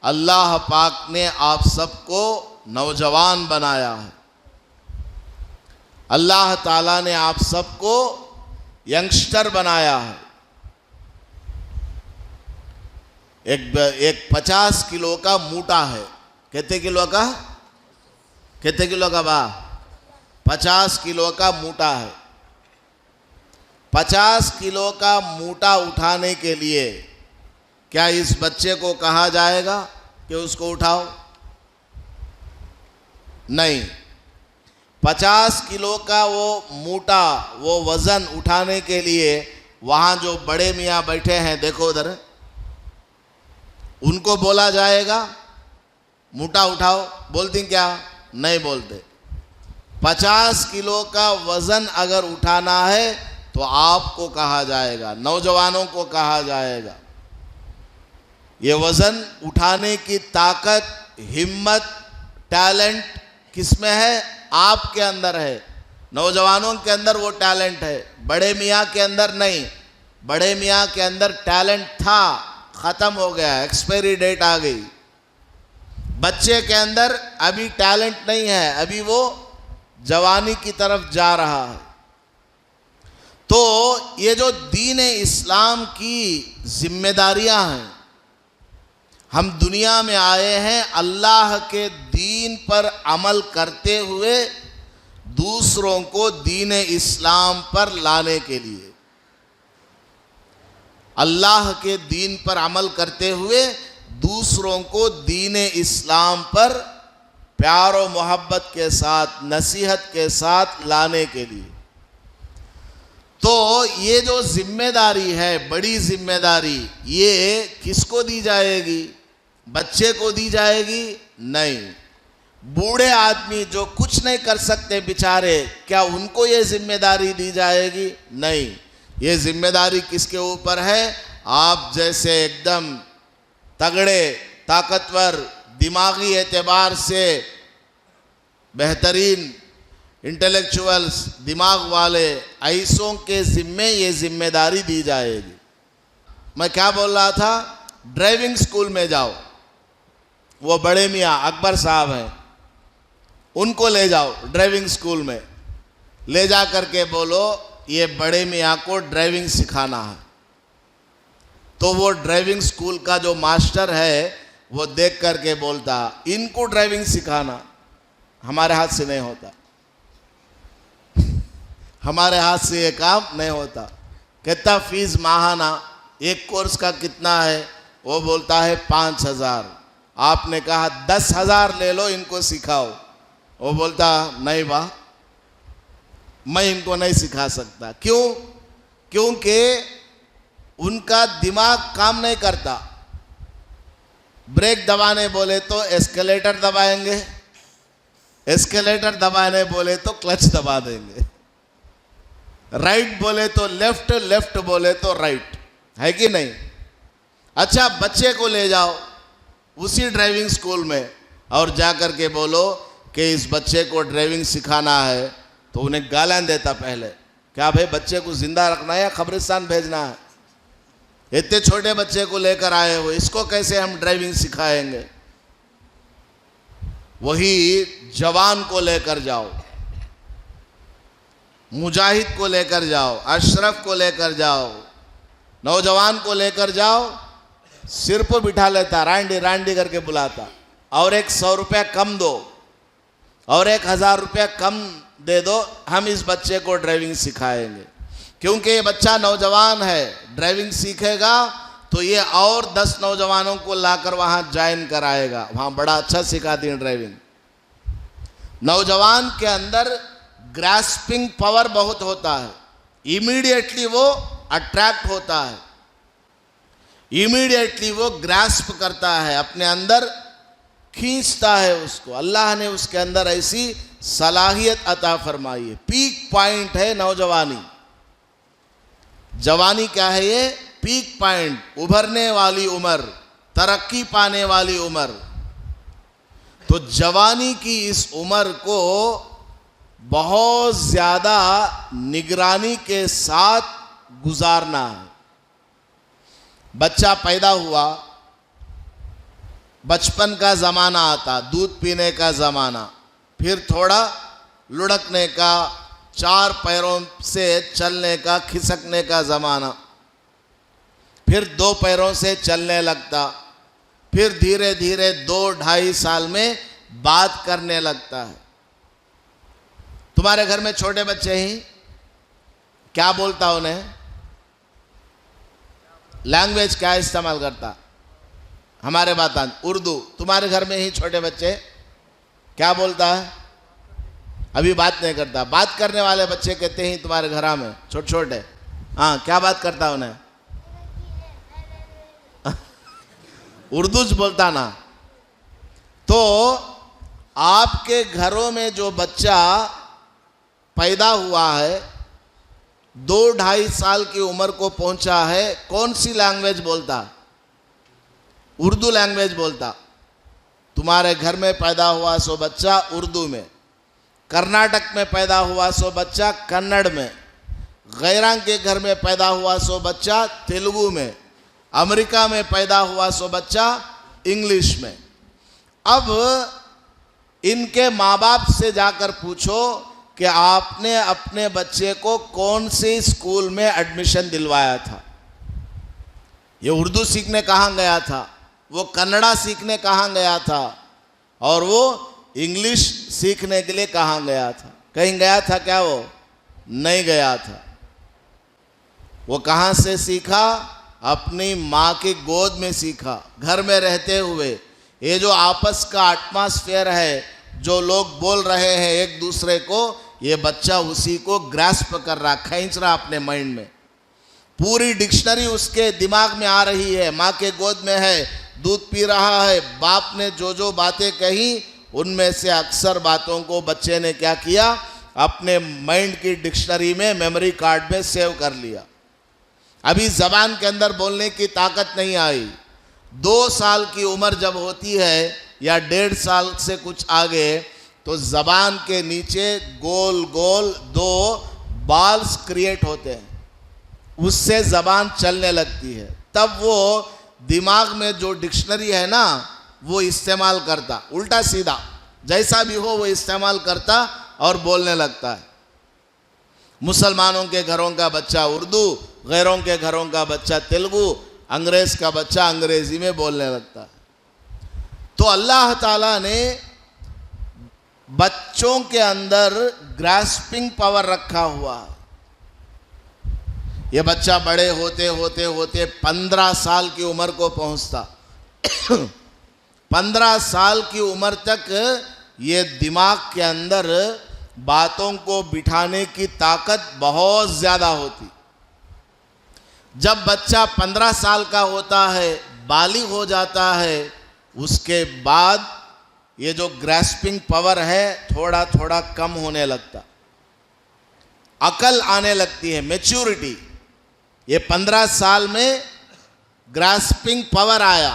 अल्लाह पाक ने आप सबको नौजवान बनाया है। अल्लाह ताला ने आप सबको यंगस्टर बनाया है। एक 50 किलो का मूटा है। कितने किलो का? कितने किलो का बा? 50 किलो का मूटा है। 50 किलो का मूटा उठाने के लिए क्या इस बच्चे को कहा जाएगा कि उसको उठाओ? नहीं। 50 किलो का वो मूटा, वो वजन उठाने के लिए वहाँ जो बड़े मियाँ बैठे हैं, देखो उधर, उनको बोला जाएगा मूटा उठाओ? बोलती क्या? नहीं बोलते। 50 किलो का वजन अगर उठाना है तो आपको कहा जाएगा, नौजवानों को कहा जाएगा। ये वजन उठाने की ताकत, हिम्मत, टैलेंट किसमें है? आपके अंदर है। नौजवानों के अंदर वो टैलेंट है, बड़े मियाँ के अंदर नहीं। बड़े मियाँ के अंदर टैलेंट था, ख़त्म हो गया, एक्सपायरी डेट आ गई। बच्चे के अंदर अभी टैलेंट नहीं है, अभी वो जवानी की तरफ जा रहा है। तो ये जो दीन इस्लाम की जिम्मेदारियां हैं, हम दुनिया में आए हैं अल्लाह के दीन पर अमल करते हुए दूसरों को दीन इस्लाम पर लाने के लिए। अल्लाह के दीन पर अमल करते हुए दूसरों को दीन इस्लाम पर प्यार और मोहब्बत के साथ, नसीहत के साथ लाने के लिए। तो ये जो जिम्मेदारी है, बड़ी जिम्मेदारी, ये किसको दी जाएगी? बच्चे को दी जाएगी? नहीं। बूढ़े आदमी जो कुछ नहीं कर सकते बेचारे, क्या उनको ये जिम्मेदारी दी जाएगी? नहीं। ये जिम्मेदारी किसके ऊपर है? आप जैसे एकदम तगड़े, ताकतवर, दिमागी एतबार से बेहतरीन इंटेलेक्चुअल्स, दिमाग वाले, ऐसों के ज़िम्मे ये जिम्मेदारी दी जाएगी। मैं क्या बोल रहा था? ड्राइविंग स्कूल में जाओ, वो बड़े मियाँ अकबर साहब हैं, उनको ले जाओ ड्राइविंग स्कूल में। ले जा करके बोलो ये बड़े मियाँ को ड्राइविंग सिखाना है। तो वो ड्राइविंग स्कूल का जो मास्टर है वो देख करके बोलता, इनको ड्राइविंग सिखाना हमारे हाथ से नहीं होता, हमारे हाथ से ये काम नहीं होता। कितना फीस माहाना, एक कोर्स का कितना है? वो बोलता है 5,000। आपने कहा 10,000 ले लो, इनको सिखाओ। वो बोलता नहीं वाह, मैं इनको नहीं सिखा सकता। क्यों? क्योंकि उनका दिमाग काम नहीं करता। ब्रेक दबाने बोले तो एस्केलेटर दबाएंगे, एस्केलेटर दबाने बोले तो क्लच दबा देंगे, राइट बोले तो लेफ्ट, लेफ्ट बोले तो राइट, है कि नहीं? अच्छा, बच्चे को ले जाओ उसी ड्राइविंग स्कूल में और जा कर के बोलो कि इस बच्चे को ड्राइविंग सिखाना है, तो उन्हें गालियाँ देता पहले। क्या भाई, बच्चे को जिंदा रखना है या कब्रिस्तान भेजना है? इतने छोटे बच्चे को लेकर आए हो, इसको कैसे हम ड्राइविंग सिखाएंगे? वही जवान को लेकर जाओ, मुजाहिद को लेकर जाओ, अशरफ को लेकर जाओ, नौजवान को लेकर जाओ, सिर पर बिठा लेता, रांडी रांडी करके बुलाता, और एक 100 रुपया कम दो और 1,000 रुपया कम दे दो, हम इस बच्चे को ड्राइविंग सिखाएंगे। क्योंकि ये बच्चा नौजवान है, ड्राइविंग सीखेगा तो ये और 10 नौजवानों को लाकर वहाँ ज्वाइन कराएगा, वहाँ बड़ा अच्छा सिखाती हैं ड्राइविंग। नौजवान के अंदर ग्रास्पिंग पावर बहुत होता है, इमीडिएटली वो अट्रैक्ट होता है, इमीडिएटली वो ग्रास्प करता है, अपने अंदर खींचता है उसको। अल्लाह ने उसके अंदर ऐसी सलाहियत अता फरमाई है। पीक पॉइंट है नौजवानी। जवानी क्या है? ये पीक पॉइंट, उभरने वाली उम्र, तरक्की पाने वाली उम्र। तो जवानी की इस उम्र को बहुत ज़्यादा निगरानी के साथ गुजारना है। बच्चा पैदा हुआ, बचपन का ज़माना आता, दूध पीने का ज़माना, फिर थोड़ा लुढ़कने का, चार पैरों से चलने का, खिसकने का ज़माना, फिर दो पैरों से चलने लगता, फिर धीरे धीरे 2-2.5 साल में बात करने लगता है। तुम्हारे घर में छोटे बच्चे ही क्या बोलता उन्हें? लैंग्वेज क्या इस्तेमाल करता? हमारे बात उर्दू। तुम्हारे घर में ही छोटे बच्चे क्या बोलता है? अभी बात नहीं करता। बात करने वाले बच्चे कहते हैं तुम्हारे घर में छोटे छोटे, हाँ क्या बात करता उन्हें? उर्दू बोलता ना। तो आपके घरों में जो बच्चा पैदा हुआ है, 2-2.5 साल की उम्र को पहुंचा है, कौन सी लैंग्वेज बोलता? उर्दू लैंग्वेज बोलता। तुम्हारे घर में पैदा हुआ सो बच्चा उर्दू में, कर्नाटक में पैदा हुआ सो बच्चा कन्नड़ में, गैरां के घर में पैदा हुआ सो बच्चा तेलुगु में, अमेरिका में पैदा हुआ सो बच्चा इंग्लिश में। अब इनके माँ बाप से जाकर पूछो कि आपने अपने बच्चे को कौन सी स्कूल में एडमिशन दिलवाया था? ये उर्दू सीखने कहाँ गया था? वो कन्नड़ा सीखने कहाँ गया था? और वो इंग्लिश सीखने के लिए कहाँ गया था? कहीं गया था क्या? वो नहीं गया था। वो कहाँ से सीखा? अपनी माँ की गोद में सीखा, घर में रहते हुए। ये जो आपस का एटमॉस्फेयर है, जो लोग बोल रहे हैं एक दूसरे को, ये बच्चा उसी को ग्रास्प कर रहा, खींच रहा अपने माइंड में। पूरी डिक्शनरी उसके दिमाग में आ रही है, माँ के गोद में है, दूध पी रहा है। बाप ने जो जो बातें कही, उनमें से अक्सर बातों को बच्चे ने क्या किया? अपने माइंड की डिक्शनरी में, मेमोरी कार्ड में सेव कर लिया। अभी जबान के अंदर बोलने की ताकत नहीं आई। 2 साल की उम्र जब होती है या 1.5 साल से कुछ आगे, तो जबान के नीचे गोल गोल 2 बाल्स क्रिएट होते हैं, उससे जबान चलने लगती है। तब वो दिमाग में जो डिक्शनरी है ना, वो इस्तेमाल करता, उल्टा सीधा जैसा भी हो वो इस्तेमाल करता और बोलने लगता है। मुसलमानों के घरों का बच्चा उर्दू, गैरों के घरों का बच्चा तेलुगु, अंग्रेज का बच्चा अंग्रेजी में बोलने लगता है। तो अल्लाह ताला ने बच्चों के अंदर ग्रास्पिंग पावर रखा हुआ है। ये बच्चा बड़े होते होते होते 15 साल की उम्र को पहुंचता। 15 साल की उम्र तक ये दिमाग के अंदर बातों को बिठाने की ताकत बहुत ज़्यादा होती। जब बच्चा 15 साल का होता है, बालिग हो जाता है, उसके बाद ये जो ग्रास्पिंग पावर है थोड़ा थोड़ा कम होने लगता, अकल आने लगती है, मैच्योरिटी। ये 15 साल में ग्रास्पिंग पावर आया।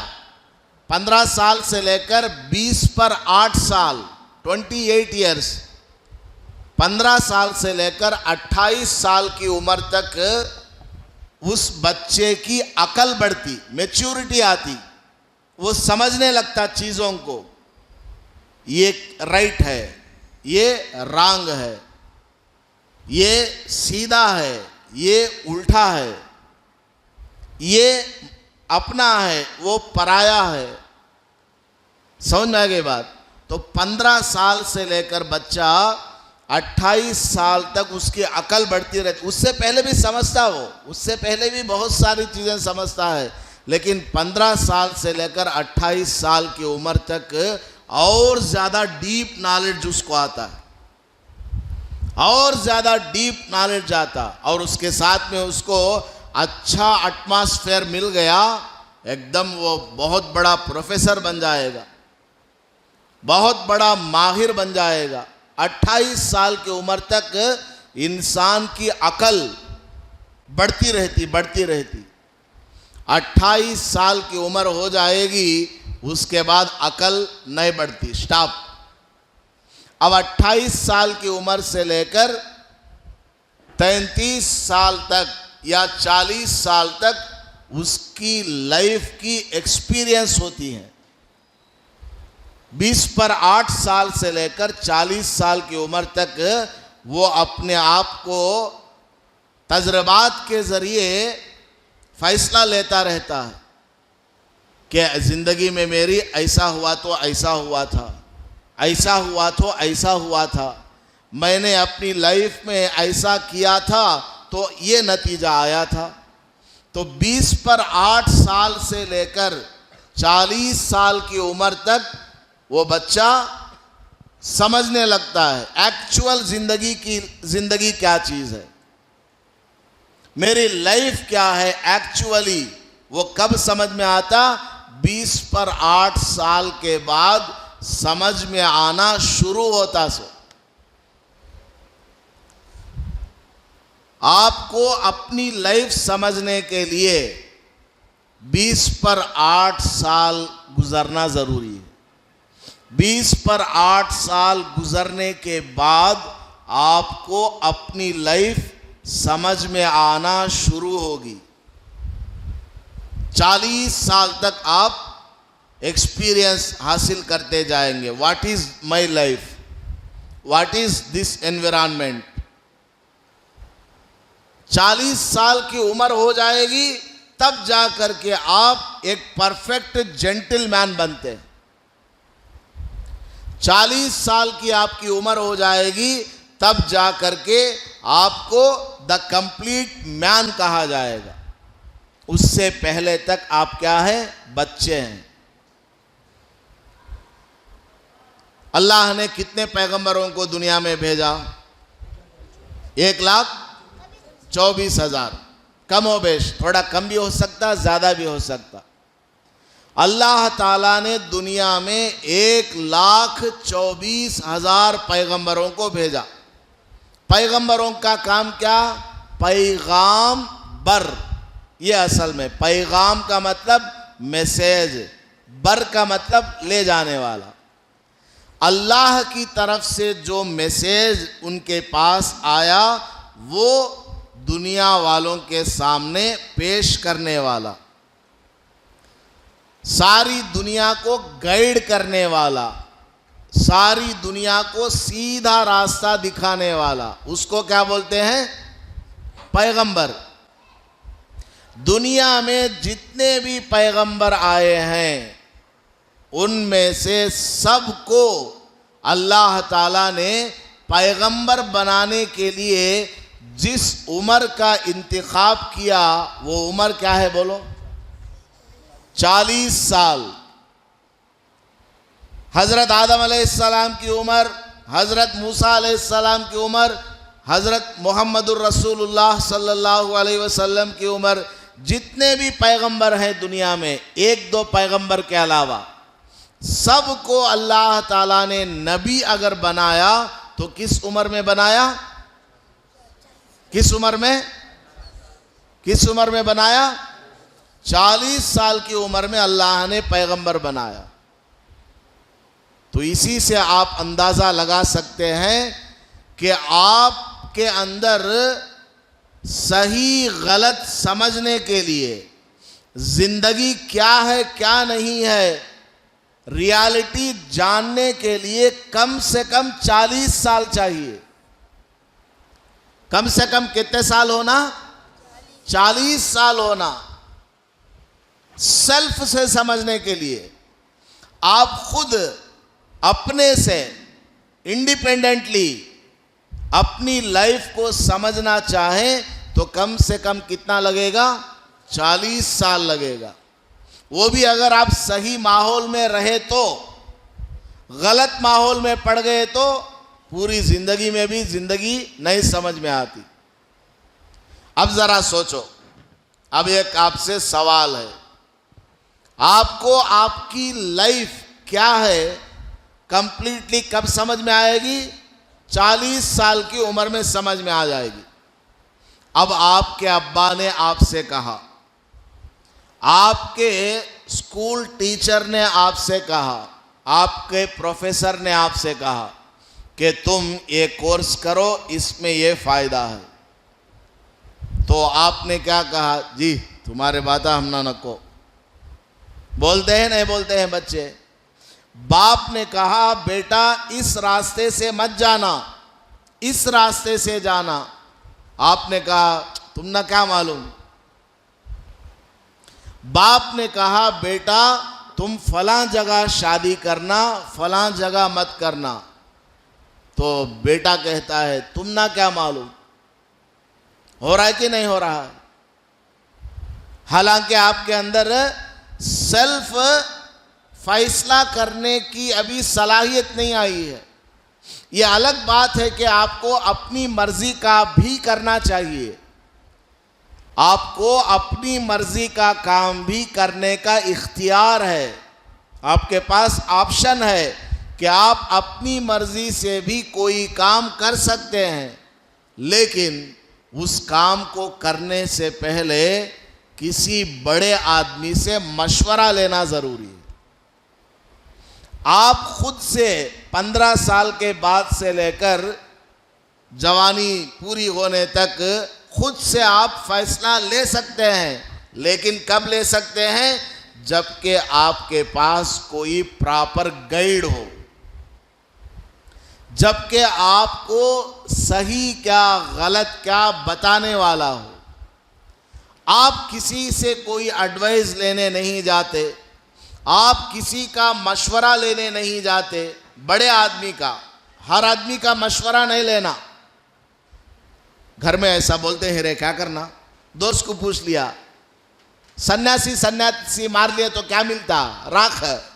15 साल से लेकर 20 पर 8 साल, 28 ईयर्स, 15 साल से लेकर 28 साल की उम्र तक उस बच्चे की अकल बढ़ती, मैच्योरिटी आती, वो समझने लगता चीज़ों को। ये राइट है, ये रॉन्ग है, ये सीधा है, ये उल्टा है, ये अपना है, वो पराया है। समझ में आ गई बात? तो 15 साल से लेकर बच्चा 28 साल तक उसकी अकल बढ़ती रहती। उससे पहले भी समझता, वो उससे पहले भी बहुत सारी चीज़ें समझता है, लेकिन 15 साल से लेकर 28 साल की उम्र तक और ज़्यादा डीप नॉलेज उसको आता है, और ज़्यादा डीप नॉलेज आता। और उसके साथ में उसको अच्छा एटमॉस्फेयर मिल गया, एकदम वो बहुत बड़ा प्रोफेसर बन जाएगा, बहुत बड़ा माहिर बन जाएगा। 28 साल की उम्र तक इंसान की अकल बढ़ती रहती, बढ़ती रहती। 28 साल की उम्र हो जाएगी, उसके बाद अकल नहीं बढ़ती, स्टॉप। अब 28 साल की उम्र से लेकर 33 साल तक या 40 साल तक उसकी लाइफ की एक्सपीरियंस होती है। 20 पर 8 साल से लेकर 40 साल की उम्र तक वो अपने आप को तजर्बात के ज़रिए फैसला लेता रहता है कि ज़िंदगी में मेरी ऐसा हुआ तो ऐसा हुआ था, ऐसा हुआ तो ऐसा हुआ था, मैंने अपनी लाइफ में ऐसा किया था तो ये नतीजा आया था। तो 20 पर 8 साल से लेकर 40 साल की उम्र तक वो बच्चा समझने लगता है एक्चुअल जिंदगी क्या चीज़ है, मेरी लाइफ क्या है एक्चुअली। वो कब समझ में आता? 20 पर 8 साल के बाद समझ में आना शुरू होता। सो आपको अपनी लाइफ समझने के लिए 20 पर 8 साल गुजरना ज़रूरी है। 20 पर 8 साल गुजरने के बाद आपको अपनी लाइफ समझ में आना शुरू होगी। 40 साल तक आप एक्सपीरियंस हासिल करते जाएंगे। What is my life, what is this environment. 40 साल की उम्र हो जाएगी तब जा करके आप एक परफेक्ट जेंटलमैन बनते हैं। 40 साल की आपकी उम्र हो जाएगी तब जा करके आपको द कंप्लीट मैन कहा जाएगा। उससे पहले तक आप क्या है? बच्चे हैं। अल्लाह ने कितने पैगंबरों को दुनिया में भेजा? 1,24,000। कम हो बेश, थोड़ा कम भी हो सकता, ज़्यादा भी हो सकता। अल्लाह ताला ने दुनिया में 1,24,000 पैगंबरों को भेजा। पैगंबरों का काम क्या? पैगाम बर। ये असल में पैगाम का मतलब मैसेज, बर का मतलब ले जाने वाला। अल्लाह की तरफ से जो मैसेज उनके पास आया वो दुनिया वालों के सामने पेश करने वाला, सारी दुनिया को गाइड करने वाला, सारी दुनिया को सीधा रास्ता दिखाने वाला, उसको क्या बोलते हैं? पैगंबर। दुनिया में जितने भी पैगंबर आए हैं उनमें से सबको अल्लाह ताला ने पैगंबर बनाने के लिए जिस उम्र का इंतखाब किया वो उम्र क्या है? बोलो। 40 साल। हज़रत आदम अलैहिस्सलाम की उम्र, हज़रत मूसा अलैहिस्सलाम की उम्र, हज़रत मुहम्मदुर रसूलुल्लाह सल्लल्लाहु अलैहि वसल्लम की उम्र, जितने भी पैगंबर हैं दुनिया में, 1-2 पैगंबर के अलावा सबको अल्लाह ताला ने नबी अगर बनाया तो किस उम्र में बनाया? किस उम्र में? किस उम्र में बनाया? 40 साल की उम्र में अल्लाह ने पैगंबर बनाया। तो इसी से आप अंदाज़ा लगा सकते हैं कि आपके अंदर सही गलत समझने के लिए, ज़िंदगी क्या है क्या नहीं है, रियलिटी जानने के लिए कम से कम 40 साल चाहिए। कम से कम कितने साल होना? 40 साल होना। सेल्फ से समझने के लिए, आप खुद अपने से इंडिपेंडेंटली अपनी लाइफ को समझना चाहें तो कम से कम कितना लगेगा? 40 साल लगेगा। वो भी अगर आप सही माहौल में रहे तो। गलत माहौल में पड़ गए तो पूरी ज़िंदगी में भी ज़िंदगी नहीं समझ में आती। अब ज़रा सोचो, अब एक आपसे सवाल है, आपको आपकी लाइफ क्या है कंप्लीटली कब समझ में आएगी? 40 साल की उम्र में समझ में आ जाएगी। अब आपके अब्बा ने आपसे कहा, आपके स्कूल टीचर ने आपसे कहा, आपके प्रोफेसर ने आपसे कहा कि तुम ये कोर्स करो, इसमें ये फ़ायदा है। तो आपने क्या कहा? जी तुम्हारे बात हम ना नको। बोलते हैं नहीं बोलते हैं बच्चे? बाप ने कहा बेटा इस रास्ते से मत जाना, इस रास्ते से जाना। आपने कहा तुम ना क्या मालूम। बाप ने कहा बेटा तुम फलां जगह शादी करना, फलां जगह मत करना। तो बेटा कहता है तुम ना क्या मालूम। हो रहा है कि नहीं हो रहा है? हालांकि आपके अंदर सेल्फ फैसला करने की अभी सलाहियत नहीं आई है। यह अलग बात है कि आपको अपनी मर्जी का भी करना चाहिए, आपको अपनी मर्जी का काम भी करने का इख्तियार है। आपके पास ऑप्शन है कि आप अपनी मर्जी से भी कोई काम कर सकते हैं, लेकिन उस काम को करने से पहले किसी बड़े आदमी से मशवरा लेना ज़रूरी है। आप खुद से 15 साल के बाद से लेकर जवानी पूरी होने तक खुद से आप फैसला ले सकते हैं, लेकिन कब ले सकते हैं? जबकि आपके पास कोई प्रॉपर गाइड हो, जबकि आपको सही क्या गलत क्या बताने वाला हो। आप किसी से कोई एडवाइस लेने नहीं जाते, आप किसी का मशवरा लेने नहीं जाते, बड़े आदमी का, हर आदमी का मशवरा नहीं लेना। घर में ऐसा बोलते हैं रे क्या करना, दोस्त को पूछ लिया, सन्यासी सन्यासी मार लिए तो क्या मिलता, राख।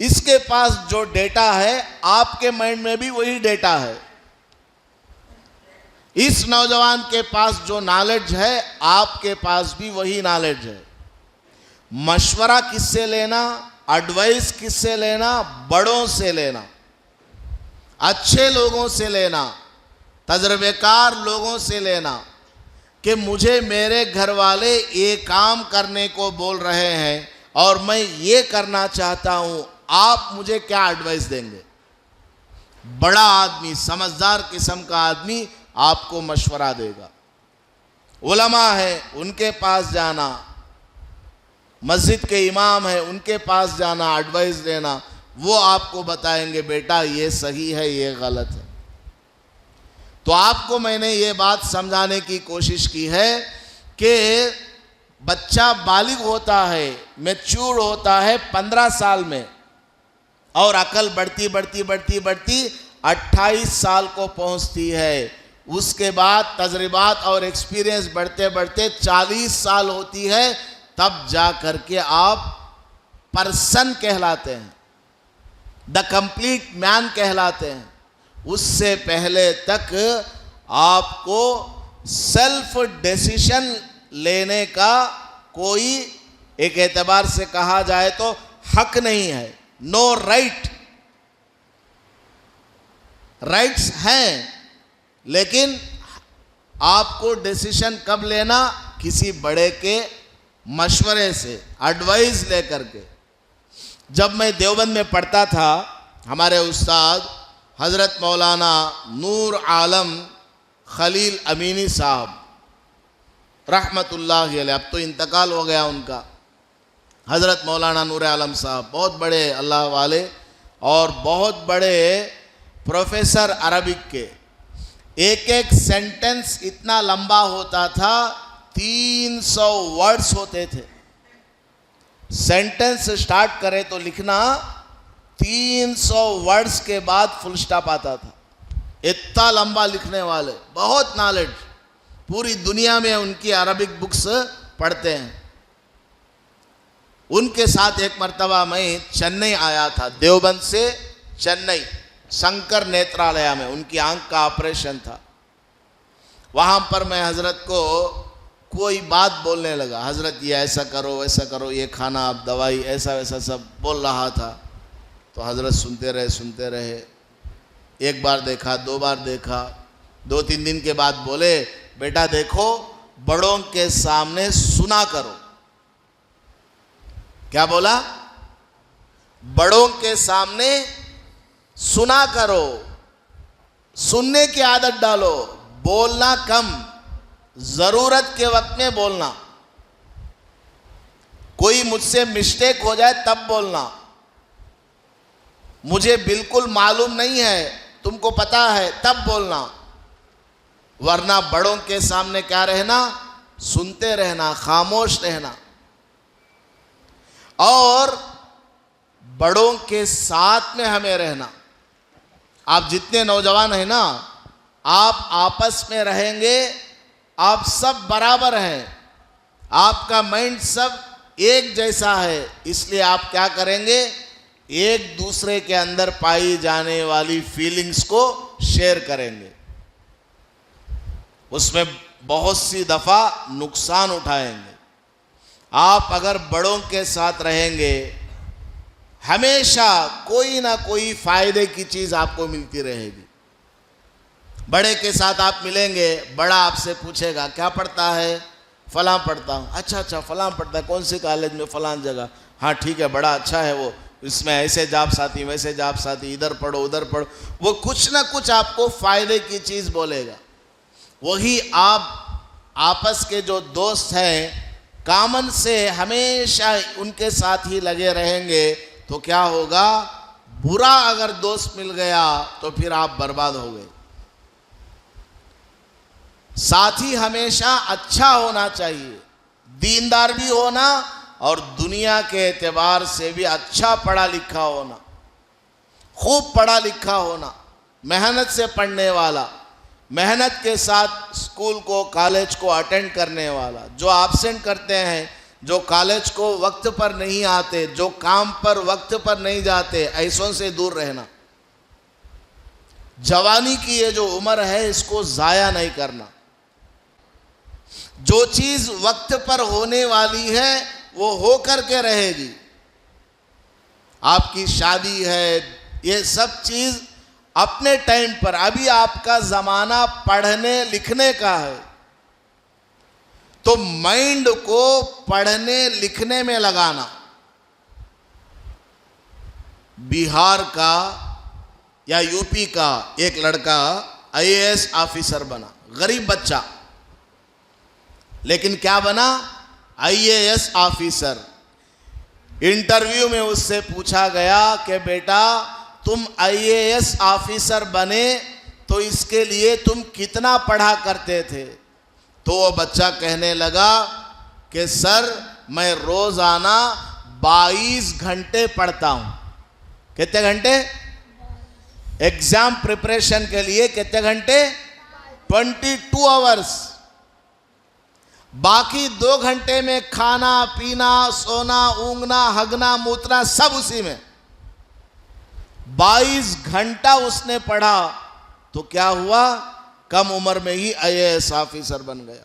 इसके पास जो डेटा है आपके माइंड में भी वही डेटा है। इस नौजवान के पास जो नॉलेज है आपके पास भी वही नॉलेज है। मशवरा किससे लेना, एडवाइस किससे लेना? बड़ों से लेना, अच्छे लोगों से लेना, तजर्बेकार लोगों से लेना कि मुझे मेरे घर वाले ये काम करने को बोल रहे हैं और मैं ये करना चाहता हूं, आप मुझे क्या एडवाइस देंगे? बड़ा आदमी, समझदार किस्म का आदमी आपको मशवरा देगा। उलमा है उनके पास जाना, मस्जिद के इमाम है उनके पास जाना, एडवाइस देना, वो आपको बताएंगे बेटा ये सही है ये गलत है। तो आपको मैंने ये बात समझाने की कोशिश की है कि बच्चा बालिग होता है, मैच्योर होता है 15 साल में, और अकल बढ़ती बढ़ती बढ़ती बढ़ती 28 साल को पहुंचती है। उसके बाद तजर्बात और एक्सपीरियंस बढ़ते बढ़ते 40 साल होती है, तब जा करके आप पर्सन कहलाते हैं, द कंप्लीट मैन कहलाते हैं। उससे पहले तक आपको सेल्फ डिसीजन लेने का कोई एक एतबार से कहा जाए तो हक नहीं है। नो राइट, राइट्स हैं, लेकिन आपको डिसीजन कब लेना? किसी बड़े के मशवरे से, एडवाइस लेकर के। जब मैं देवबंद में पढ़ता था, हमारे उस्ताद हज़रत मौलाना नूर आलम खलील अमीनी साहब रहमतुल्लाह अलैह, अब तो इंतकाल हो गया उनका, हज़रत मौलाना नूर आलम साहब बहुत बड़े अल्लाह वाले और बहुत बड़े प्रोफेसर अरबिक के। एक एक सेंटेंस इतना लंबा होता था, 300 वर्ड्स होते थे। सेंटेंस स्टार्ट करे तो लिखना 300 वर्ड्स के बाद फुल स्टॉप आता था। इतना लंबा लिखने वाले, बहुत नॉलेज, पूरी दुनिया में उनकी अरबिक बुक्स पढ़ते हैं। उनके साथ एक मर्तबा मैं चेन्नई आया था, देवबंद से चेन्नई, शंकर नेत्रालय में उनकी आंख का ऑपरेशन था। वहाँ पर मैं हज़रत को कोई बात बोलने लगा, हज़रत ये ऐसा करो वैसा करो, ये खाना आप दवाई ऐसा वैसा सब बोल रहा था। तो हज़रत सुनते रहे। एक बार देखा, 2 बार देखा, 2-3 दिन के बाद बोले बेटा देखो बड़ों के सामने सुना करो। क्या बोला? बड़ों के सामने सुना करो, सुनने की आदत डालो, बोलना कम, जरूरत के वक्त में बोलना। कोई मुझसे मिस्टेक हो जाए तब बोलना, मुझे बिल्कुल मालूम नहीं है, तुमको पता है, तब बोलना। वरना बड़ों के सामने क्या रहना, सुनते रहना, खामोश रहना। और बड़ों के साथ में हमें रहना। आप जितने नौजवान हैं ना, आप आपस में रहेंगे, आप सब बराबर हैं, आपका माइंड सब एक जैसा है, इसलिए आप क्या करेंगे, एक दूसरे के अंदर पाई जाने वाली फीलिंग्स को शेयर करेंगे। उसमें बहुत सी दफा नुकसान उठाएंगे। आप अगर बड़ों के साथ रहेंगे, हमेशा कोई ना कोई फायदे की चीज आपको मिलती रहेगी। बड़े के साथ आप मिलेंगे, बड़ा आपसे पूछेगा क्या पढ़ता है, फलां पढ़ता हूँ। अच्छा अच्छा, फलां पढ़ता है, कौन से कॉलेज में, फलां जगह। हाँ ठीक है, बड़ा अच्छा है वो, इसमें ऐसे जाप साथी, वैसे जाप साथी, इधर पढ़ो उधर पढ़ो। वो कुछ ना कुछ आपको फायदे की चीज बोलेगा। वही आप आपस के जो दोस्त हैं, कामन से हमेशा उनके साथ ही लगे रहेंगे, तो क्या होगा, बुरा अगर दोस्त मिल गया तो फिर आप बर्बाद हो गए। साथी हमेशा अच्छा होना चाहिए, दीनदार भी होना और दुनिया के एतबार से भी अच्छा पढ़ा लिखा होना, खूब पढ़ा लिखा होना, मेहनत से पढ़ने वाला, मेहनत के साथ स्कूल को, कॉलेज को अटेंड करने वाला। जो एब्सेंट करते हैं, जो कॉलेज को वक्त पर नहीं आते, जो काम पर वक्त पर नहीं जाते, ऐसों से दूर रहना। जवानी की ये जो उम्र है, इसको ज़ाया नहीं करना। जो चीज़ वक्त पर होने वाली है वो हो करके रहेगी। आपकी शादी है, ये सब चीज़ अपने टाइम पर। अभी आपका ज़माना पढ़ने लिखने का है, तो माइंड को पढ़ने लिखने में लगाना। बिहार का या यूपी का एक लड़का आईएएस ऑफिसर बना, गरीब बच्चा, लेकिन क्या बना, आईएएस ऑफिसर। इंटरव्यू में उससे पूछा गया कि बेटा तुम आईएएस ऑफिसर बने तो इसके लिए तुम कितना पढ़ा करते थे? तो वो बच्चा कहने लगा कि सर मैं रोजाना 22 घंटे पढ़ता हूं। कितने घंटे? एग्जाम प्रिपरेशन के लिए कितने घंटे? 22 आवर्स। बाकी 2 घंटे में खाना पीना, सोना, ऊँघना, हगना, मूतना सब उसी में। 22 घंटा उसने पढ़ा, तो क्या हुआ, कम उम्र में ही आईएएस ऑफिसर बन गया।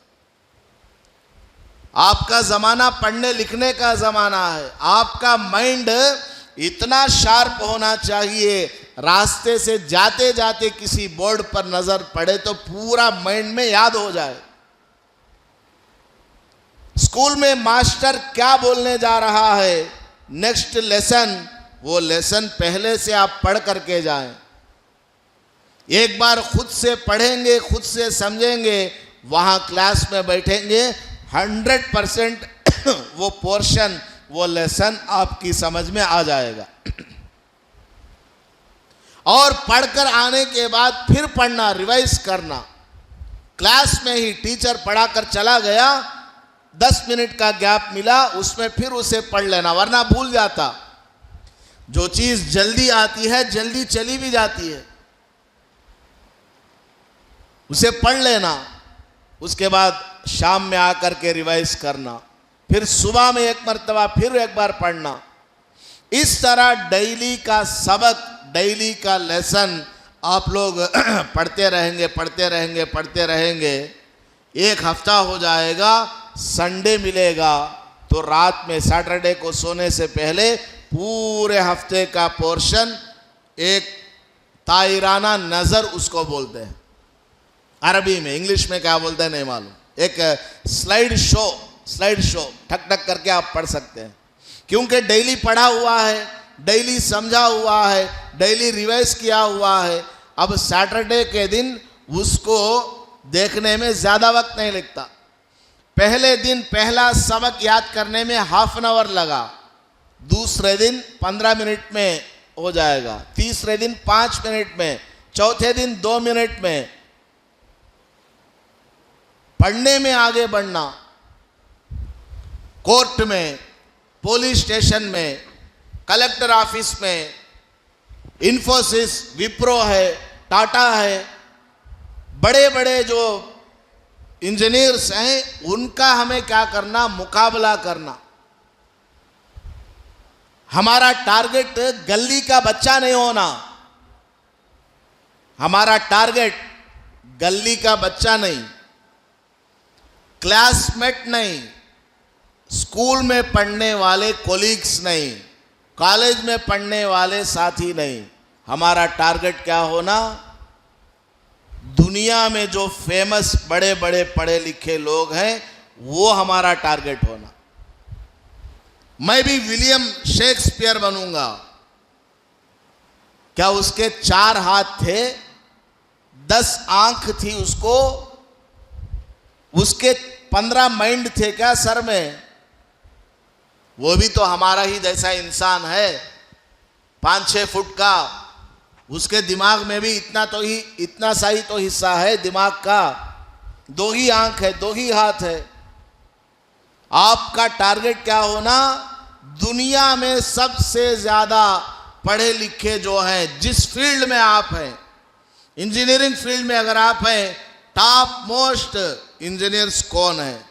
आपका जमाना पढ़ने लिखने का जमाना है। आपका माइंड इतना शार्प होना चाहिए, रास्ते से जाते जाते किसी बोर्ड पर नजर पड़े तो पूरा माइंड में याद हो जाए। स्कूल में मास्टर क्या बोलने जा रहा है, नेक्स्ट लेसन, वो लेसन पहले से आप पढ़ करके जाएं। एक बार खुद से पढ़ेंगे, खुद से समझेंगे, वहां क्लास में बैठेंगे, 100% वो पोर्शन, वो लेसन आपकी समझ में आ जाएगा। और पढ़कर आने के बाद फिर पढ़ना, रिवाइज करना। क्लास में ही टीचर पढ़ाकर चला गया, 10 मिनट का गैप मिला, उसमें फिर उसे पढ़ लेना, वरना भूल जाता। जो चीज जल्दी आती है जल्दी चली भी जाती है, उसे पढ़ लेना। उसके बाद शाम में आकर के रिवाइज करना, फिर सुबह में एक मर्तबा फिर एक बार पढ़ना। इस तरह डेली का सबक, डेली का लेसन आप लोग पढ़ते रहेंगे, पढ़ते रहेंगे, पढ़ते रहेंगे। एक हफ्ता हो जाएगा, संडे मिलेगा तो रात में, सैटरडे को सोने से पहले पूरे हफ्ते का पोर्शन, एक ताइराना नज़र उसको बोलते हैं अरबी में, इंग्लिश में क्या बोलते हैं नहीं मालूम। एक स्लाइड शो ठक ठक करके आप पढ़ सकते हैं, क्योंकि डेली पढ़ा हुआ है, डेली समझा हुआ है, डेली रिवाइज किया हुआ है। अब सैटरडे के दिन उसको देखने में ज़्यादा वक्त नहीं लगता। पहले दिन पहला सबक याद करने में हाफ एन आवर लगा, दूसरे दिन 15 मिनट में हो जाएगा, तीसरे दिन 5 मिनट में, चौथे दिन 2 मिनट में। पढ़ने में आगे बढ़ना, कोर्ट में, पुलिस स्टेशन में, कलेक्टर ऑफिस में, इन्फोसिस, विप्रो है, टाटा है, बड़े बड़े जो इंजीनियर्स हैं, उनका हमें क्या करना, मुकाबला करना। हमारा टारगेट गली का बच्चा नहीं होना, हमारा टारगेट गली का बच्चा नहीं, क्लासमेट नहीं, स्कूल में पढ़ने वाले कोलीग्स नहीं, कॉलेज में पढ़ने वाले साथी नहीं। हमारा टारगेट क्या होना, दुनिया में जो फेमस बड़े बड़े पढ़े लिखे लोग हैं, वो हमारा टारगेट होना। मैं भी विलियम शेक्सपियर बनूंगा। क्या उसके 4 हाथ थे, 10 आंख थी उसको, उसके 15 माइंड थे क्या सर में? वो भी तो हमारा ही जैसा इंसान है, 5-6 फुट का। उसके दिमाग में भी इतना सा ही तो हिस्सा है दिमाग का, 2 ही आंख है, 2 ही हाथ है। आपका टारगेट क्या होना, दुनिया में सबसे ज्यादा पढ़े लिखे जो हैं, जिस फील्ड में आप हैं, इंजीनियरिंग फील्ड में अगर आप हैं, टॉप मोस्ट इंजीनियर्स कौन है,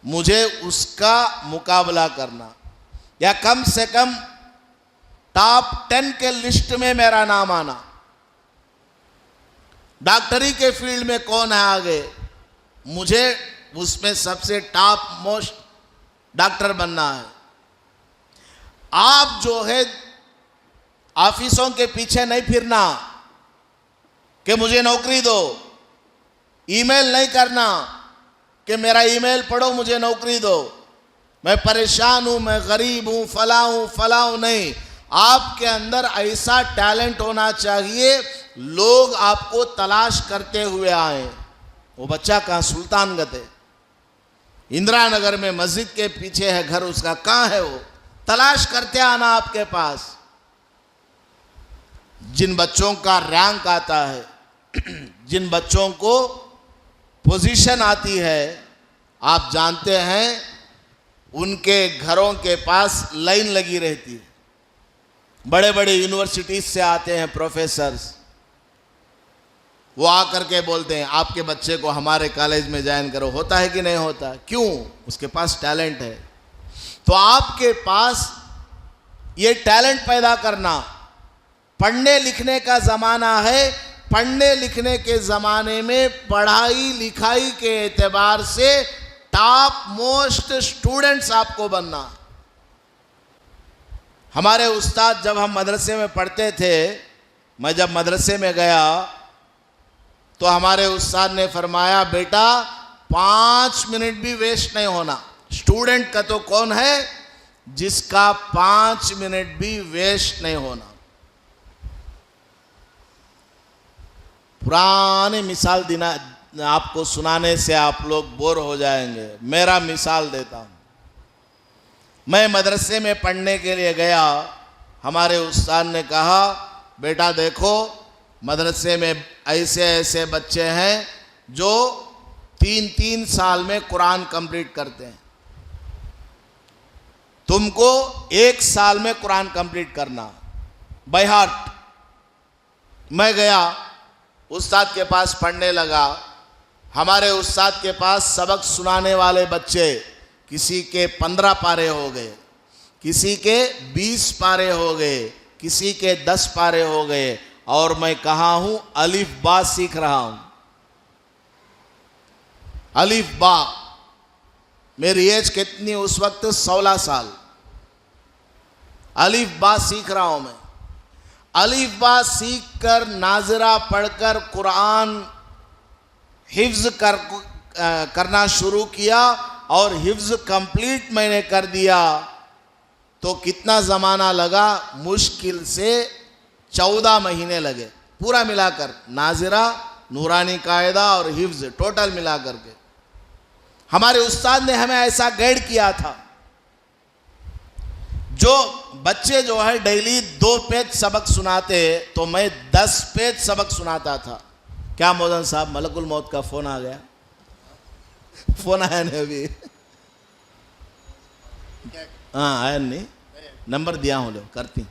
मुझे उसका मुकाबला करना, या कम से कम टॉप 10 के लिस्ट में मेरा नाम आना। डॉक्टरी के फील्ड में कौन है आगे, मुझे उसमें सबसे टॉप मोस्ट डॉक्टर बनना है। आप जो है ऑफिसों के पीछे नहीं फिरना कि मुझे नौकरी दो, ईमेल नहीं करना कि मेरा ईमेल पढ़ो मुझे नौकरी दो, मैं परेशान हूं, मैं गरीब हूं, फला हूं, नहीं। आपके अंदर ऐसा टैलेंट होना चाहिए, लोग आपको तलाश करते हुए आए। वो बच्चा कहाँ, सुल्तानगंज है, इंदिरा नगर में मस्जिद के पीछे है घर उसका, कहाँ है वो, तलाश करते आना आपके पास। जिन बच्चों का रैंक आता है, जिन बच्चों को पोजीशन आती है, आप जानते हैं उनके घरों के पास लाइन लगी रहती है। बड़े बड़े यूनिवर्सिटीज से आते हैं प्रोफेसर्स, वो आकर के बोलते हैं आपके बच्चे को हमारे कॉलेज में ज्वाइन करो। होता है कि नहीं होता? क्यों? उसके पास टैलेंट है। तो आपके पास ये टैलेंट पैदा करना, पढ़ने लिखने का ज़माना है, पढ़ने लिखने के ज़माने में पढ़ाई लिखाई के एतबार से टॉप मोस्ट स्टूडेंट्स आपको बनना। हमारे उस्ताद जब हम मदरसे में पढ़ते थे, मैं जब मदरसे में गया तो हमारे उस्ताद ने फरमाया, बेटा 5 मिनट भी वेस्ट नहीं होना। स्टूडेंट का तो कौन है जिसका 5 मिनट भी वेस्ट नहीं होना। पुराने मिसाल देना आपको सुनाने से आप लोग बोर हो जाएंगे, मेरा मिसाल देता हूँ। मैं मदरसे में पढ़ने के लिए गया, हमारे उस्ताद ने कहा, बेटा देखो मदरसे में ऐसे ऐसे बच्चे हैं जो 3-3 साल में कुरान कंप्लीट करते हैं, तुमको 1 साल में कुरान कंप्लीट करना बाय हार्ट। मैं गया उस्ताद के पास पढ़ने लगा। हमारे उस्ताद के पास सबक सुनाने वाले बच्चे, किसी के 15 पारे हो गए, किसी के 20 पारे हो गए, किसी के 10 पारे हो गए, और मैं कहाँ हूं, अलिफ बा सीख रहा हूं। अलिफ बा, मेरी एज कितनी उस वक्त, 16 साल। अलिफ बा सीख रहा हूं मैं। अलिफ बा सीख कर, नाजरा पढ़कर कुरान हिफ्ज करना शुरू किया, और हिफ्ज कंप्लीट मैंने कर दिया। तो कितना ज़माना लगा, मुश्किल से 14 महीने लगे पूरा मिलाकर, नाजिरा, नूरानी कायदा और हिफ्ज टोटल मिलाकर के। हमारे उस्ताद ने हमें ऐसा गाइड किया था। जो बच्चे जो है डेली 2 पेज सबक सुनाते तो मैं 10 पेज सबक सुनाता था। क्या मौलाना साहब, मलकुल मौत का फोन आ गया? फोन आया नहीं अभी? हाँ आया नहीं, नंबर दिया हूँ, लो करती।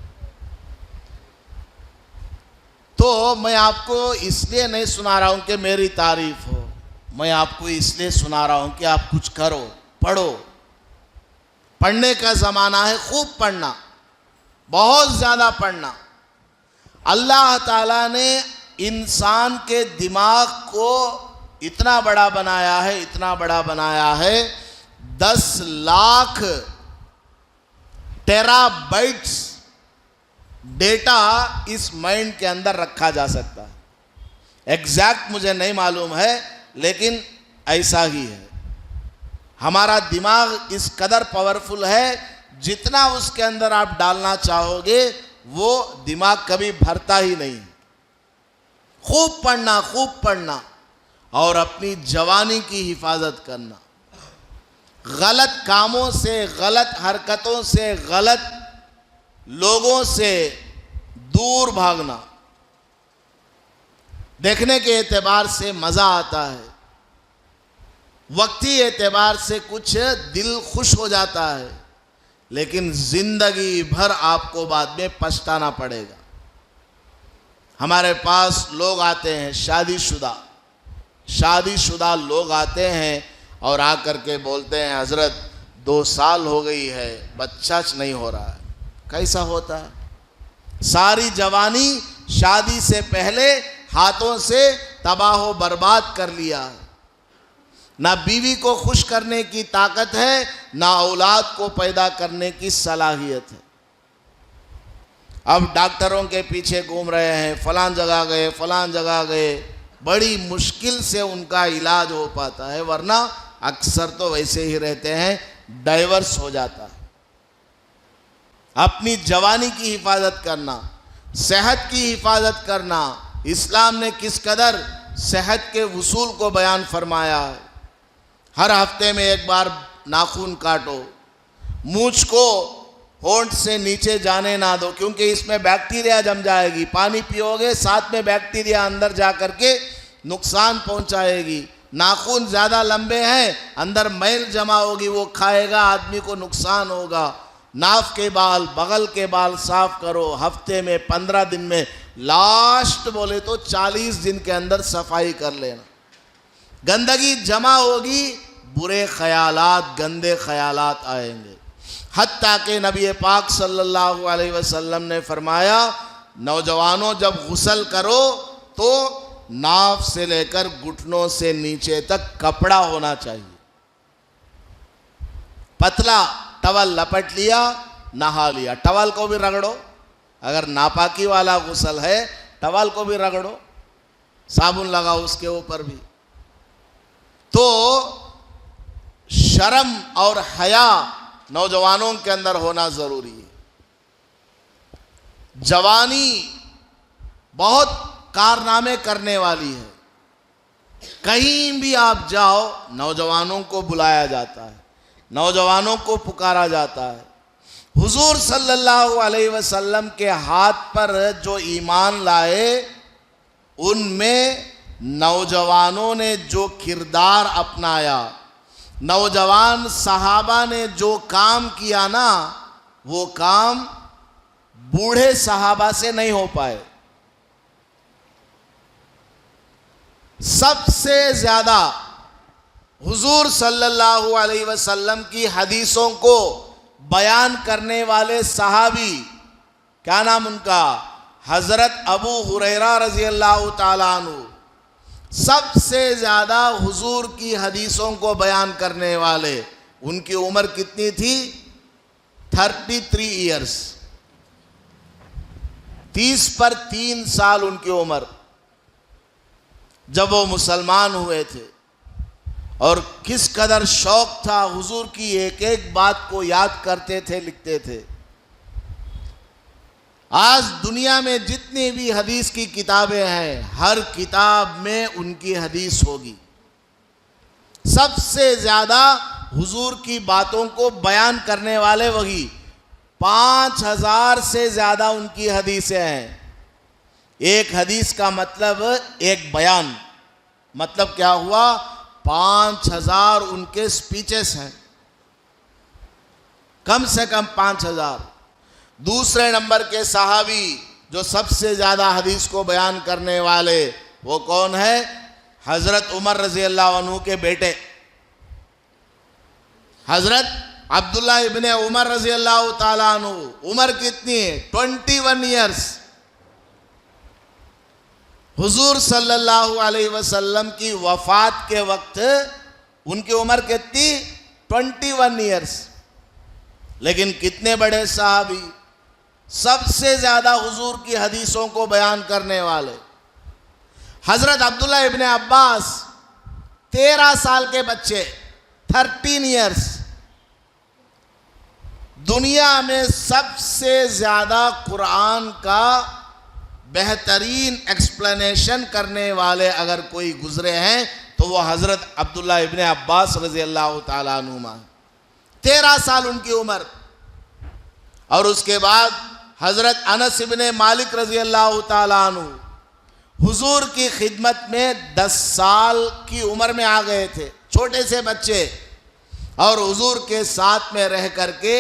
तो मैं आपको इसलिए नहीं सुना रहा हूं कि मेरी तारीफ हो, मैं आपको इसलिए सुना रहा हूं कि आप कुछ करो, पढ़ो। पढ़ने का ज़माना है, खूब पढ़ना, बहुत ज़्यादा पढ़ना। अल्लाह ताला ने इंसान के दिमाग को इतना बड़ा बनाया है, इतना बड़ा बनाया है, 10 लाख टेराबाइट्स डेटा इस माइंड के अंदर रखा जा सकता है। एग्जैक्ट मुझे नहीं मालूम है, लेकिन ऐसा ही है। हमारा दिमाग इस कदर पावरफुल है, जितना उसके अंदर आप डालना चाहोगे वो दिमाग कभी भरता ही नहीं। खूब पढ़ना, खूब पढ़ना, और अपनी जवानी की हिफाजत करना। गलत कामों से, गलत हरकतों से, गलत लोगों से दूर भागना। देखने के एतबार से मज़ा आता है, वक्ती एतबार से कुछ दिल खुश हो जाता है, लेकिन ज़िंदगी भर आपको बाद में पछताना पड़ेगा। हमारे पास लोग आते हैं, शादीशुदा लोग आते हैं और आकर के बोलते हैं, हज़रत 2 साल हो गई है, बच्चा नहीं हो रहा है। कैसा होता है? सारी जवानी शादी से पहले हाथों से तबाह बर्बाद कर लिया। ना बीवी को खुश करने की ताकत है, ना औलाद को पैदा करने की सलाहियत है। अब डॉक्टरों के पीछे घूम रहे हैं, फलान जगह गए, फलान जगह गए, बड़ी मुश्किल से उनका इलाज हो पाता है, वरना अक्सर तो वैसे ही रहते हैं, डाइवर्स हो जाता है। अपनी जवानी की हिफाजत करना, सेहत की हिफाजत करना, इस्लाम ने किस कदर सेहत के उसूल को बयान फरमाया है। हर हफ्ते में एक बार नाखून काटो, मूंछ को होंठ से नीचे जाने ना दो, क्योंकि इसमें बैक्टीरिया जम जाएगी। पानी पियोगे, साथ में बैक्टीरिया अंदर जा करके नुकसान पहुंचाएगी। नाखून ज़्यादा लंबे हैं, अंदर मैल जमा होगी, वो खाएगा, आदमी को नुकसान होगा। नाफ के बाल, बगल के बाल साफ करो, हफ्ते में 15 दिन में, लास्ट बोले तो 40 दिन के अंदर सफाई कर लेना। गंदगी जमा होगी, बुरे ख्यालात, गंदे ख्यालात आएंगे। हत्ता के नबी पाक सल्लल्लाहु अलैहि वसल्लम ने फरमाया, नौजवानों जब गुस्ल करो तो नाफ से लेकर घुटनों से नीचे तक कपड़ा होना चाहिए। पतला टवल लपेट लिया, नहा लिया। टवल को भी रगड़ो, अगर नापाकी वाला गुस्ल है टवल को भी रगड़ो, साबुन लगाओ उसके ऊपर भी। तो शर्म और हया नौजवानों के अंदर होना जरूरी है। जवानी बहुत कारनामे करने वाली है। कहीं भी आप जाओ, नौजवानों को बुलाया जाता है, नौजवानों को पुकारा जाता है। हुजूर सल्लल्लाहु अलैहि वसल्लम के हाथ पर जो ईमान लाए, उनमें नौजवानों ने जो किरदार अपनाया, नौजवान सहाबा ने जो काम किया ना, वो काम बूढ़े सहाबा से नहीं हो पाए। सबसे ज़्यादा हुजूर सल्लल्लाहु अलैहि वसल्लम की हदीसों को बयान करने वाले सहाबी, क्या नाम उनका, हज़रत अबू हुरैरा रज़ी अल्लाह ताला अन्हु, सबसे ज़्यादा हुजूर की हदीसों को बयान करने वाले। उनकी उम्र कितनी थी? 33 ईयर्स, 30 पर 3 साल उनकी उम्र, जब वो मुसलमान हुए थे। और किस कदर शौक था, हुजूर की एक एक बात को याद करते थे, लिखते थे। आज दुनिया में जितनी भी हदीस की किताबें हैं, हर किताब में उनकी हदीस होगी। सबसे ज्यादा हुजूर की बातों को बयान करने वाले वही। 5000 से ज्यादा उनकी हदीसें हैं। एक हदीस का मतलब एक बयान, मतलब क्या हुआ, 5000 उनके स्पीचेस हैं, कम से कम 5000। दूसरे नंबर के सहाबी जो सबसे ज्यादा हदीस को बयान करने वाले वो कौन है? हजरत उमर रजी अल्लाह अन्हु के बेटे हजरत अब्दुल्ला इब्ने उमर रजी अल्लाह ताला अन्हु। उम्र कितनी है? 21 ईयर्स। हुजूर सल्लल्लाहु अलैहि वसल्लम की वफात के वक्त उनकी उम्र कितनी? 21 ईयर्स। लेकिन कितने बड़े साहबी, सबसे ज्यादा हुजूर की हदीसों को बयान करने वाले। हजरत अब्दुल्ला इब्ने अब्बास 13 साल के बच्चे, 13 ईयर्स। दुनिया में सबसे ज्यादा कुरान का बेहतरीन एक्सप्लेनेशन करने वाले अगर कोई गुजरे हैं तो वो हजरत अब्दुल्ला इब्ने अब्बास रजी अल्लाह ताला अन्हुमा। 13 साल उनकी उम्र। और उसके बाद हजरत अनस इब्ने मालिक रजी अल्लाह ताला अन्हु हुजूर की खिदमत में 10 साल की उम्र में आ गए थे, छोटे से बच्चे, और हुजूर के साथ में रह करके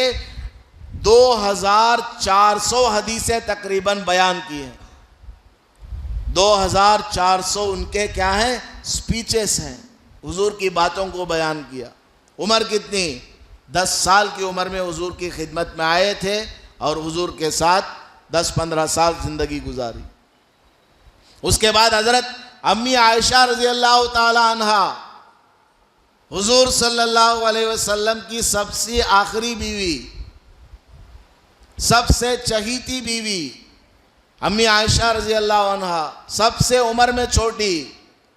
2400 हदीसें तकरीबन बयान की हैं। 2400 उनके क्या हैं? स्पीचेस हैं, हुजूर की बातों को बयान किया। उम्र कितनी? 10 साल की उम्र में हुजूर की खिदमत में आए थे और हुजूर के साथ 10-15 साल जिंदगी गुजारी। उसके बाद हजरत अम्मी आयशा रजी अल्लाह ताला अन्हा, हुजूर सल्लल्लाहु अलैहि वसल्लम की सबसे आखिरी बीवी, सबसे चहीती बीवी अम्मी आयशा रजी अल्लाह अन्हा, सबसे उम्र में छोटी,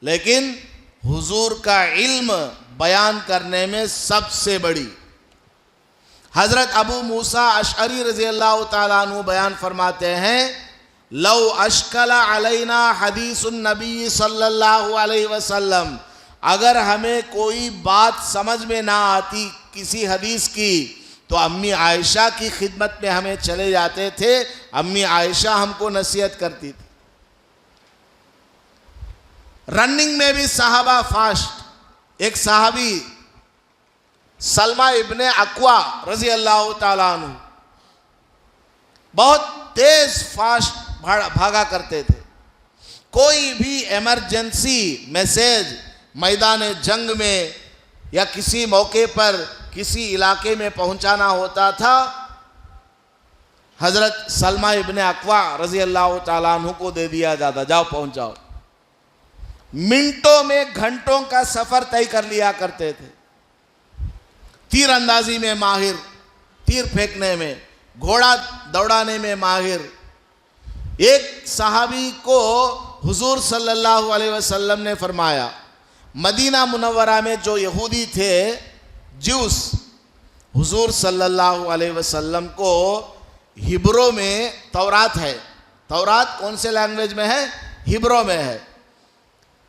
लेकिन हुजूर का इल्म बयान करने में सबसे बड़ी। हजरत अबू मूसा अशअरी रजी अल्लाह ताला अन्हु बयान फरमाते हैं, लौ अश्कला अलैना हदीसुन नबी सल्लल्लाहु अलैहि वसल्लम, अगर हमें कोई बात समझ में ना आती किसी हदीस की तो अम्मी आयशा की खिदमत में हमें चले जाते थे। अम्मी आयशा हमको नसीहत करती थी। रनिंग में भी साहबा फास्ट। एक साहबी सलमा इब्ने अक्वा रजी अल्लाह ताला अन्हु बहुत तेज फास्ट भागा करते थे। कोई भी इमरजेंसी मैसेज मैदान जंग में या किसी मौके पर किसी इलाके में पहुंचाना होता था, हजरत सलमा इब्ने अक्वा रजी अल्लाह ताला अन्हु को दे दिया जाता, जाओ पहुंचाओ। मिनटों में घंटों का सफर तय कर लिया करते थे। तीर अंदाजी में माहिर, तीर फेंकने में, घोड़ा दौड़ाने में माहिर। एक सहाबी को हुजूर सल्लल्लाहु अलैहि वसल्लम ने फरमाया, मदीना मुनव्वरा में जो यहूदी थे, ज्यूस, हुजूर सल्लल्लाहु अलैहि वसल्लम को हिब्रो में तौरात है। तौरात कौन से लैंग्वेज में है? हिब्रो में है।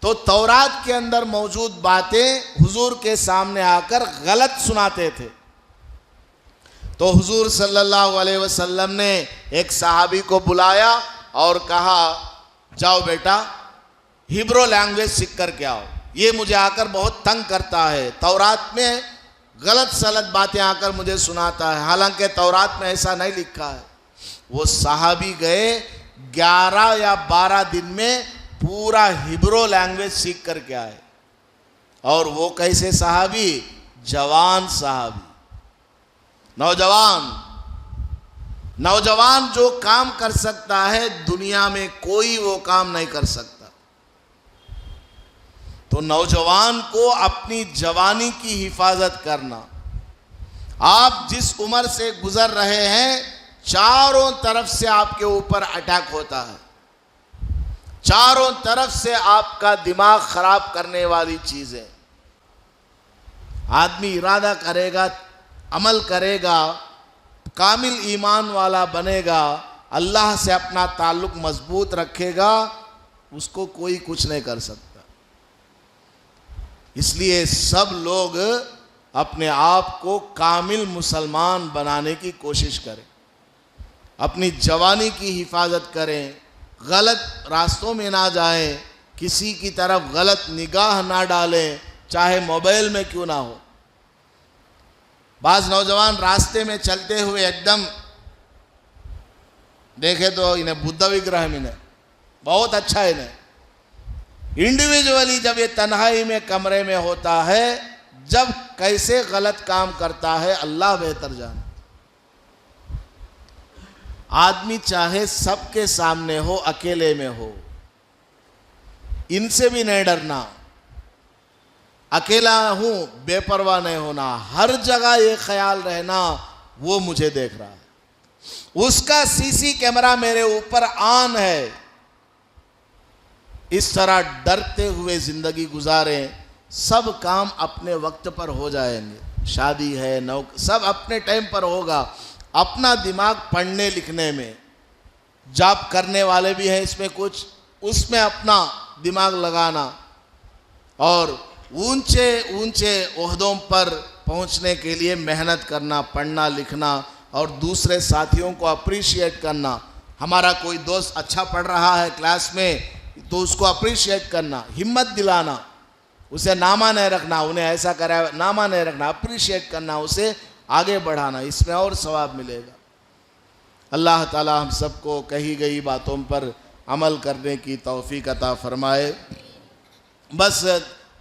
तो तौरात के अंदर मौजूद बातें हुजूर के सामने आकर गलत सुनाते थे। तो हुजूर सल्लल्लाहु अलैहि वसल्लम ने एक सहाबी को बुलाया और कहा, जाओ बेटा हिब्रो लैंग्वेज सीख कर के आओ, ये मुझे आकर बहुत तंग करता है, तौरात में गलत सलत बातें आकर मुझे सुनाता है, हालांकि तौरात में ऐसा नहीं लिखा है। वो सहाबी गए, 11 या 12 दिन में पूरा हिब्रो लैंग्वेज सीख करके आए। और वो कैसे सहाबी? जवान सहाबी, नौजवान जो काम कर सकता है दुनिया में कोई वो काम नहीं कर सकता। तो नौजवान को अपनी जवानी की हिफाजत करना। आप जिस उम्र से गुजर रहे हैं, चारों तरफ से आपके ऊपर अटैक होता है, चारों तरफ से आपका दिमाग खराब करने वाली चीजें। आदमी इरादा करेगा, अमल करेगा, कामिल ईमान वाला बनेगा, अल्लाह से अपना ताल्लुक मजबूत रखेगा, उसको कोई कुछ नहीं कर सकता। इसलिए सब लोग अपने आप को कामिल मुसलमान बनाने की कोशिश करें, अपनी जवानी की हिफाजत करें, गलत रास्तों में ना जाएं, किसी की तरफ गलत निगाह ना डालें, चाहे मोबाइल में क्यों ना हो। बाज नौजवान रास्ते में चलते हुए एकदम देखे तो इन्हें बुद्ध विग्रह में बहुत अच्छा है, इन्हें इंडिविजुअली जब ये तन्हाई में कमरे में होता है, जब कैसे गलत काम करता है अल्लाह बेहतर जाने। आदमी चाहे सबके सामने हो, अकेले में हो, इनसे भी नहीं डरना। अकेला हूं, बेपरवाह नहीं होना, हर जगह ये ख्याल रहना वो मुझे देख रहा है, उसका सीसी कैमरा मेरे ऊपर ऑन है। इस तरह डरते हुए जिंदगी गुजारें, सब काम अपने वक्त पर हो जाएंगे। शादी है, सब अपने टाइम पर होगा। अपना दिमाग पढ़ने लिखने में, जॉब करने वाले भी हैं इसमें कुछ, उसमें अपना दिमाग लगाना और ऊंचे ऊंचे ओहदों पर पहुंचने के लिए मेहनत करना, पढ़ना लिखना और दूसरे साथियों को अप्रिशिएट करना। हमारा कोई दोस्त अच्छा पढ़ रहा है क्लास में तो उसको अप्रिशिएट करना, हिम्मत दिलाना, उसे नामा नहीं रखना, उन्हें ऐसा करा नामा नहीं रखना, अप्रिशिएट करना, उसे आगे बढ़ाना, इसमें और सवाब मिलेगा। अल्लाह ताला हम सबको कही गई बातों पर अमल करने की तौफीक अता फरमाए। बस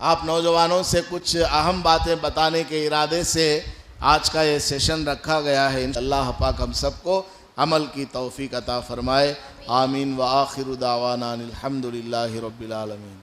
आप नौजवानों से कुछ अहम बातें बताने के इरादे से आज का ये सेशन रखा गया है। अल्लाह पाक हम सबको अमल की तौफीक अता फरमाए। आमीन व आखिरु दावाना अनिल हम्दुलिल्लाहि रब्बिल आलमीन।